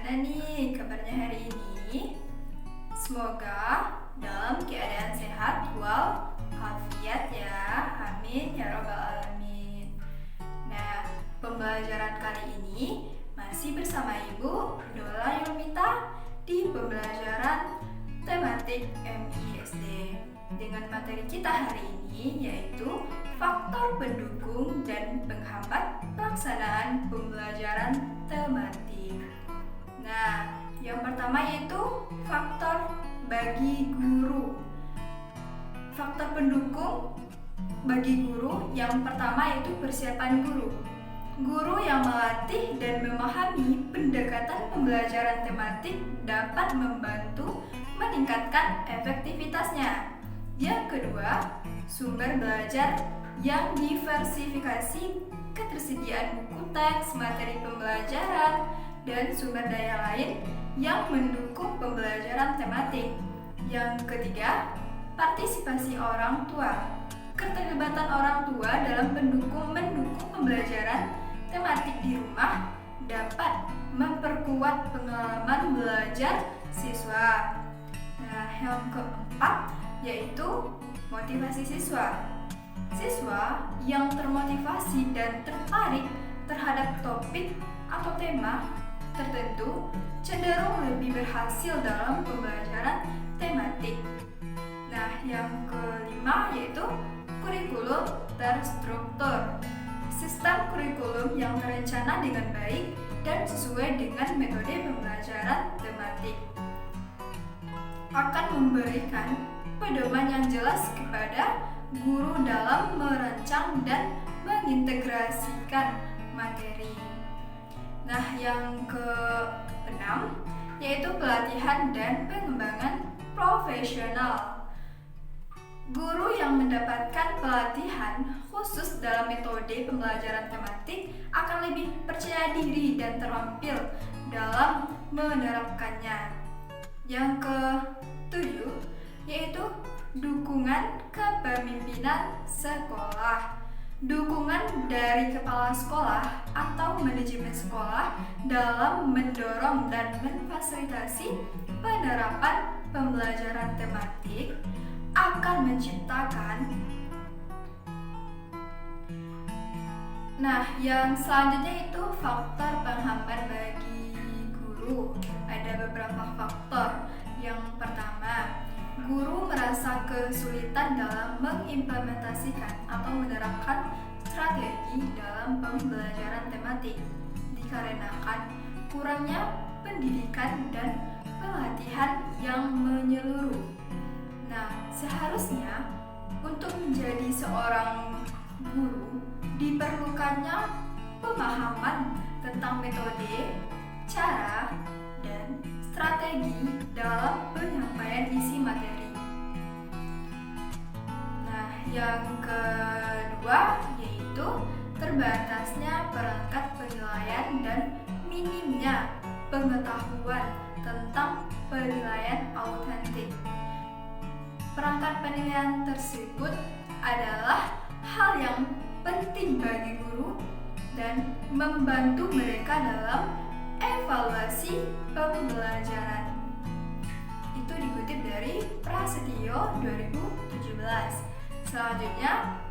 Gimana nih kabarnya hari ini? Semoga dalam keadaan sehat walafiat ya. Amin ya robbal alamin. Nah, pembelajaran kali ini masih bersama Ibu Dola Yomita di pembelajaran tematik MISD dengan materi kita hari ini yaitu faktor pendukung dan penghambat pelaksanaan pembelajaran tematik. Nah, yang pertama yaitu faktor bagi guru. Faktor pendukung bagi guru yang pertama yaitu persiapan guru. Guru yang melatih dan memahami pendekatan pembelajaran tematik dapat membantu meningkatkan efektivitasnya. Yang kedua, sumber belajar yang diversifikasi, ketersediaan buku teks, materi pembelajaran, dan sumber daya lain yang mendukung pembelajaran tematik. Yang ketiga, partisipasi orang tua. Keterlibatan orang tua dalam mendukung pembelajaran tematik di rumah dapat memperkuat pengalaman belajar siswa. Nah, yang keempat yaitu motivasi siswa. Siswa yang termotivasi dan tertarik terhadap topik atau tema tertentu cenderung lebih berhasil dalam pembelajaran tematik. Nah, yang kelima yaitu kurikulum terstruktur. Sistem kurikulum yang terencana dengan baik dan sesuai dengan metode pembelajaran tematik akan memberikan pedoman yang jelas kepada guru dalam merancang dan mengintegrasikan materi. Nah, yang keenam yaitu pelatihan dan pengembangan profesional. Guru yang mendapatkan pelatihan khusus dalam metode pembelajaran tematik akan lebih percaya diri dan terampil dalam menerapkannya. Yang ketujuh yaitu dukungan kepemimpinan sekolah. Dukungan dari kepala sekolah atau manajemen sekolah dalam mendorong dan memfasilitasi penerapan pembelajaran tematik akan menciptakan. Nah, yang selanjutnya itu faktor penghambat bagi guru. Ada beberapa faktor. Yang pertama, guru merasa kesulitan dalam mengimplementasikan atau menerapkan strategi dalam pembelajaran tematik dikarenakan kurangnya pendidikan dan pelatihan yang menyeluruh. Nah, seharusnya untuk menjadi seorang guru diperlukannya pemahaman tentang metode, cara, dan strategi dalam penyampaian isi materi. Nah, yang kedua yaitu terbatasnya perangkat penilaian dan minimnya pengetahuan tentang penilaian autentik. Perangkat penilaian tersebut adalah hal yang penting bagi guru dan membantu mereka dalam evaluasi pembelajaran. Itu dikutip dari Prasetyo 2017. Selanjutnya,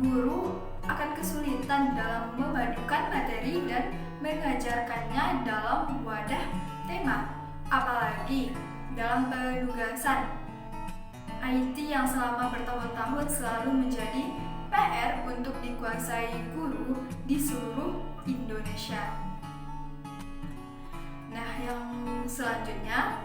guru akan kesulitan dalam memadukan materi dan mengajarkannya dalam wadah tema, apalagi dalam penugasan IT yang selama bertahun-tahun selalu menjadi PR untuk dikuasai guru di seluruh Indonesia. Nah, yang selanjutnya,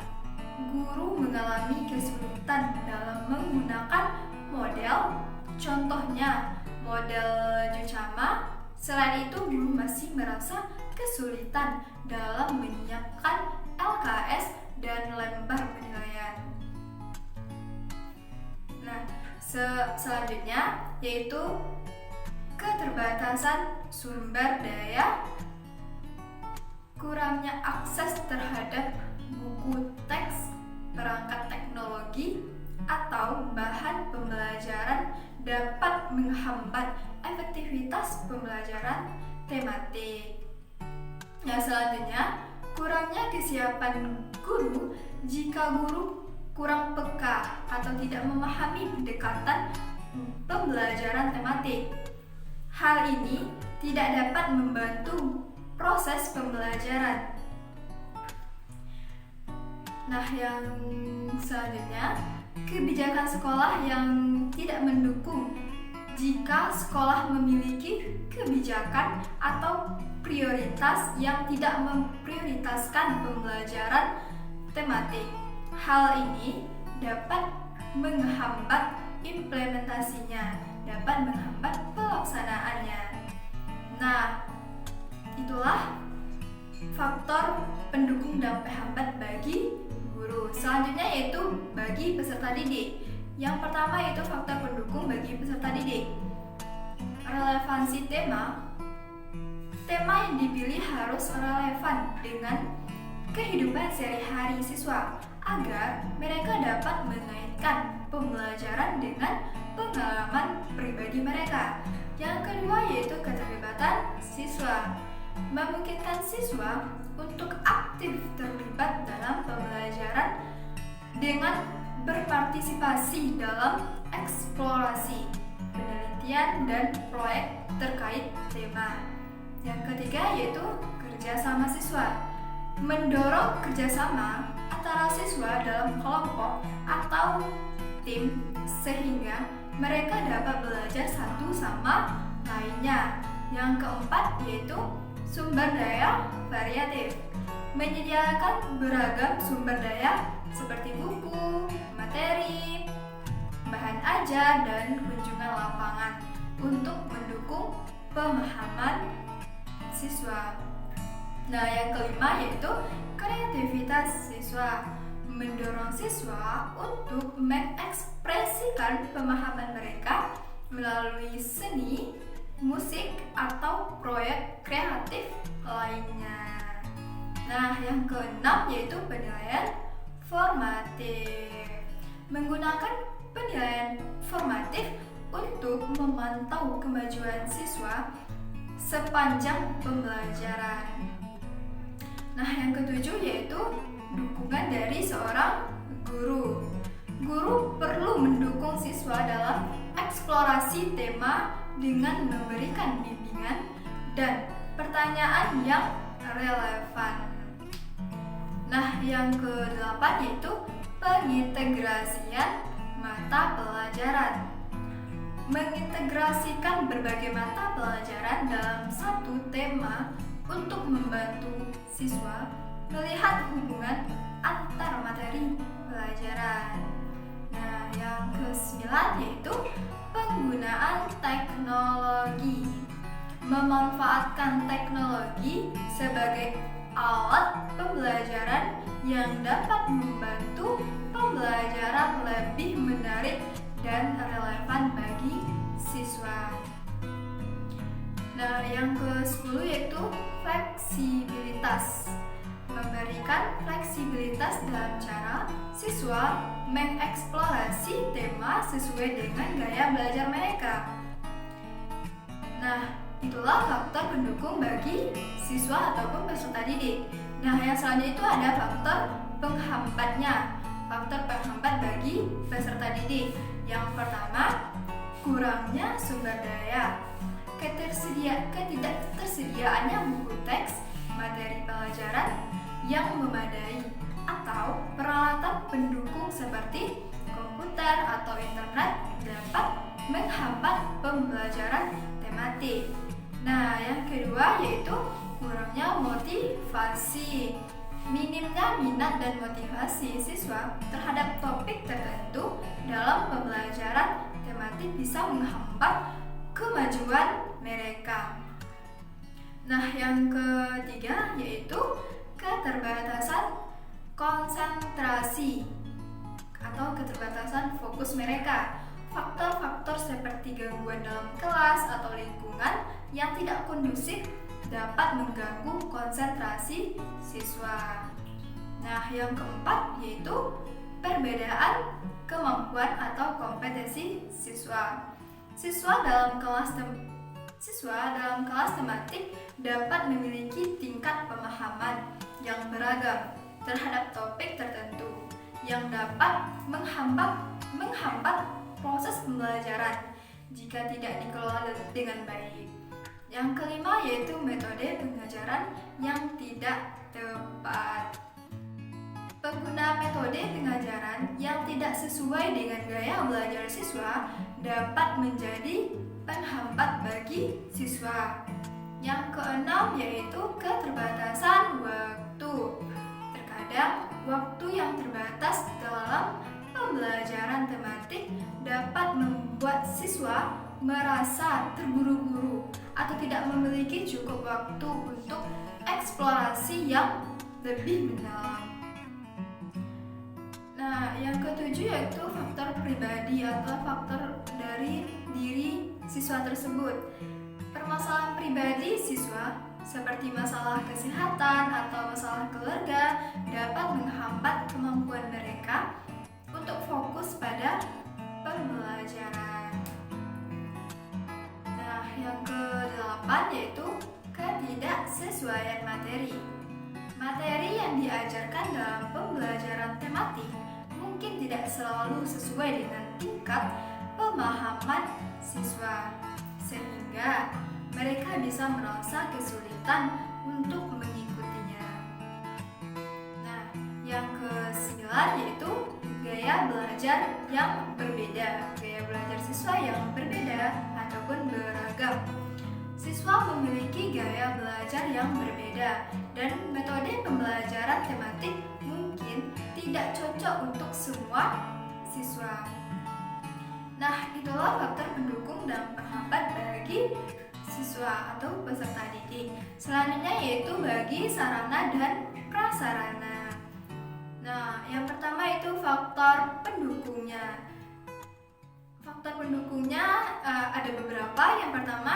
guru mengalami kesulitan dalam menggunakan model, contohnya model Jucama. Selain itu, guru masih merasa kesulitan dalam menyiapkan LKS dan lembar penilaian. Nah, selanjutnya yaitu keterbatasan sumber daya, kurangnya akses terhadap buku teks, perangkat teknologi, atau bahan pembelajaran dapat menghambat efektivitas pembelajaran tematik. Yang selanjutnya, kurang kurangnya kesiapan guru jika guru kurang peka atau tidak memahami pendekatan pembelajaran tematik. Hal ini tidak dapat membantu proses pembelajaran. Nah, yang selanjutnya, kebijakan sekolah yang tidak mendukung. Jika sekolah memiliki kebijakan atau prioritas yang tidak memprioritaskan pembelajaran tematik, hal ini dapat menghambat implementasinya, dapat menghambat pelaksanaannya. Nah, itulah faktor pendukung dan penghambat bagi guru. Selanjutnya yaitu bagi peserta didik. Yang pertama yaitu faktor pendukung bagi peserta didik. Relevansi tema. Tema yang dipilih harus relevan dengan kehidupan sehari-hari siswa agar mereka dapat mengaitkan pembelajaran dengan pengalaman pribadi mereka. Yang kedua yaitu keterlibatan siswa. Memungkinkan siswa untuk aktif terlibat dalam pembelajaran dengan berpartisipasi dalam eksplorasi, penelitian, dan proyek terkait tema. Yang ketiga yaitu kerjasama siswa. Mendorong kerjasama antara siswa dalam kelompok atau tim sehingga mereka dapat belajar satu sama lainnya. Yang keempat yaitu sumber daya variatif. Menyediakan beragam sumber daya seperti buku, materi, bahan ajar, dan kunjungan lapangan untuk mendukung pemahaman siswa. Nah, yang kelima yaitu kreativitas siswa. Mendorong siswa untuk mengekspresikan pemahaman mereka melalui seni, musik, atau proyek kreatif lainnya. Nah, yang keenam yaitu penilaian formatif. Menggunakan penilaian formatif untuk memantau kemajuan siswa sepanjang pembelajaran. Nah, yang ketujuh yaitu dukungan dari seorang guru. Guru perlu mendukung siswa dalam eksplorasi tema dengan memberikan bimbingan dan pertanyaan yang relevan. Nah, yang ke-8 yaitu pengintegrasian mata pelajaran. Mengintegrasikan berbagai mata pelajaran dalam satu tema untuk membantu siswa melihat hubungan antar materi pelajaran. Nah, yang ke-9 yaitu penggunaan teknologi. Memanfaatkan teknologi sebagai alat pembelajaran yang dapat membantu pembelajaran lebih menarik dan relevan bagi siswa. Nah, yang ke-10 yaitu fleksibilitas. Memberikan fleksibilitas dalam cara siswa mengeksplorasi tema sesuai dengan gaya belajar mereka. Nah, itulah faktor pendukung bagi siswa ataupun peserta didik. Nah, yang selanjutnya itu ada faktor penghambatnya. Faktor penghambat bagi peserta didik. Yang pertama, kurangnya sumber daya. Ketidaktersediaannya buku teks, materi pelajaran yang memadai, atau peralatan pendukung seperti komputer atau internet dapat menghambat pembelajaran tematik. Nah, yang kedua yaitu kurangnya motivasi. Minimnya minat dan motivasi siswa terhadap topik tertentu dalam pembelajaran tematik bisa menghambat kemajuan mereka. Nah, yang ketiga yaitu keterbatasan konsentrasi atau keterbatasan fokus mereka. Faktor-faktor seperti gangguan dalam kelas atau lingkungan yang tidak kondusif dapat mengganggu konsentrasi siswa. Nah, yang keempat yaitu perbedaan kemampuan atau kompetensi siswa. Siswa dalam kelas tematik dapat memiliki tingkat pemahaman yang beragam terhadap topik tertentu yang dapat menghambat proses pembelajaran jika tidak dikelola dengan baik. Yang kelima yaitu metode pengajaran yang tidak tepat. Pengguna metode pengajaran yang tidak sesuai dengan gaya belajar siswa dapat menjadi penghambat bagi siswa. Yang keenam yaitu keterbatasan waktu. Terkadang waktu yang terbatas dalam pembelajaran tematik dapat membuat siswa merasa terburu-buru atau tidak memiliki cukup waktu untuk eksplorasi yang lebih mendalam. Nah, yang ketujuh yaitu faktor pribadi atau faktor dari diri siswa tersebut. Permasalahan pribadi siswa seperti masalah kesehatan atau masalah keluarga dapat menghambat kemampuan mereka untuk fokus pada pembelajaran. Nah, yang ke-8 yaitu ketidaksesuaian materi. Materi yang diajarkan dalam pembelajaran tematik mungkin tidak selalu sesuai dengan tingkat pemahaman siswa, sehingga mereka bisa merasa kesulitan untuk mengikutinya. Nah, yang ke-9 yaitu gaya belajar yang berbeda. Gaya belajar siswa yang berbeda ataupun beragam. Siswa memiliki gaya belajar yang berbeda dan metode pembelajaran tematik mungkin tidak cocok untuk semua siswa. Nah, itulah faktor pendukung dan penghambat bagi siswa atau peserta didik. Selanjutnya yaitu bagi sarana dan prasarana. Nah, yang pertama itu faktor pendukungnya. Faktor pendukungnya ada beberapa. Yang pertama,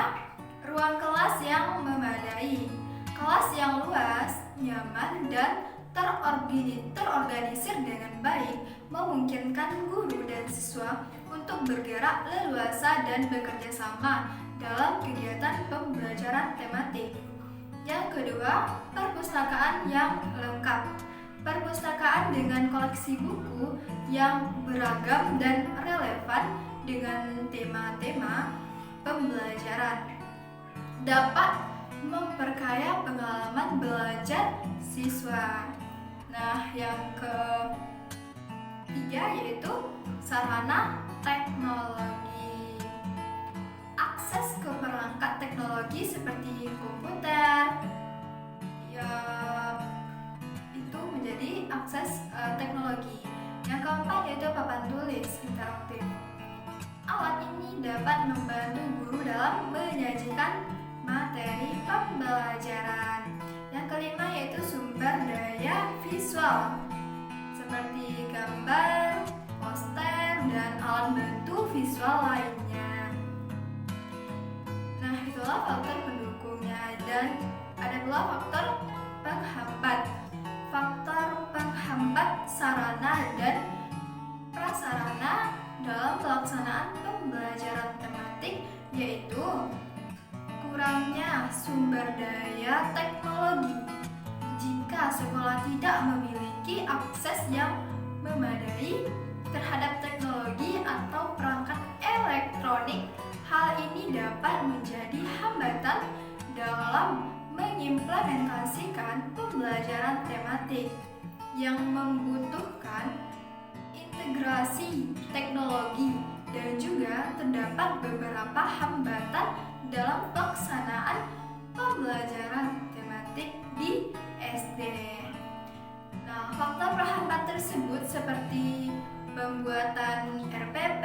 ruang kelas yang memadai. Kelas yang luas, nyaman, dan terorganisir dengan baik memungkinkan guru dan siswa untuk bergerak leluasa dan bekerja sama dalam kegiatan pembelajaran tematik. Yang kedua, perpustakaan yang lengkap. Perpustakaan dengan koleksi buku yang beragam dan relevan dengan tema-tema pembelajaran dapat memperkaya pengalaman belajar siswa. Nah, yang ketiga yaitu sarana teknologi. Akses ke perangkat teknologi seperti komputer, ya itu menjadi akses teknologi. Yang keempat yaitu papan tulis interaktif. Alat ini dapat membantu guru dalam menyajikan materi pembelajaran. Yang kelima yaitu sumber daya visual seperti gambar, poster, dan alat bantu visual lainnya. Nah, itulah faktor pendukungnya. Dan ada pula faktor penghambat. Faktor penghambat sarana dan prasarana dalam pelaksanaan pembelajaran tematik yaitu kurangnya sumber daya teknologi. Jika sekolah tidak memiliki akses yang memadai terhadap teknologi atau perangkat elektronik, hal ini dapat menjadi hambatan dalam mengimplementasikan pembelajaran tematik yang membutuhkan integrasi teknologi, dan juga terdapat beberapa hambatan dalam pelaksanaan pembelajaran tematik di SD. Nah, faktor penghambat tersebut seperti pembuatan RPP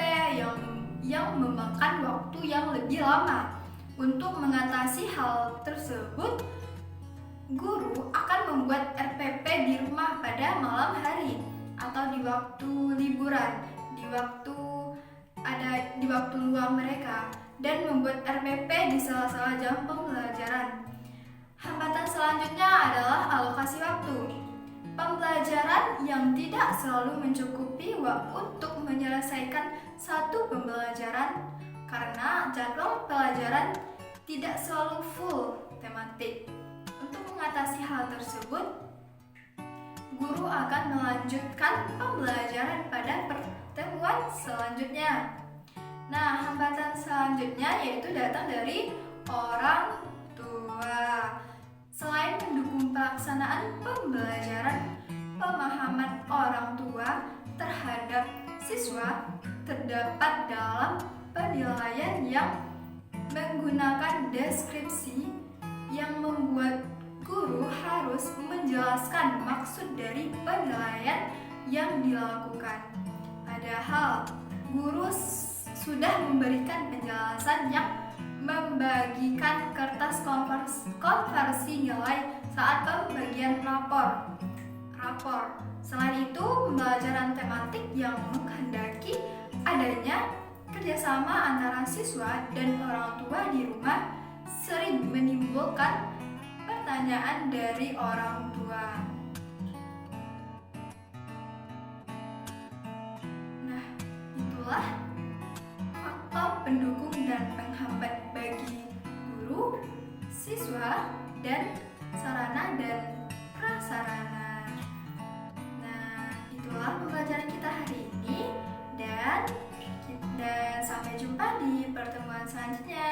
yang memakan waktu yang lebih lama. Untuk mengatasi hal tersebut, guru akan membuat RPP di rumah pada malam hari atau di waktu liburan, di waktu luang mereka, dan membuat RPP di sela-sela jam pembelajaran. Hambatan selanjutnya adalah alokasi waktu. Pembelajaran yang tidak selalu mencukupi waktu untuk menyelesaikan satu pembelajaran karena jadwal pelajaran tidak selalu full tematik. Untuk mengatasi hal tersebut, akan melanjutkan pembelajaran pada pertemuan selanjutnya. Nah, hambatan selanjutnya yaitu datang dari orang tua. Selain mendukung pelaksanaan pembelajaran, pemahaman orang tua terhadap siswa terdapat dalam penilaian yang menggunakan deskripsi yang membuat guru harus menjelaskan maksud dari penilaian yang dilakukan. Padahal guru sudah memberikan penjelasan yang membagikan kertas konversi nilai saat pembagian rapor. Selain itu, pembelajaran tematik yang menghendaki adanya kerjasama antara siswa dan orang tua di rumah sering menimbulkan pertanyaan dari orang tua. Nah, itulah faktor pendukung dan penghambat bagi guru, siswa, dan sarana dan prasarana. Nah, itulah pembelajaran kita hari ini dan sampai jumpa di pertemuan selanjutnya.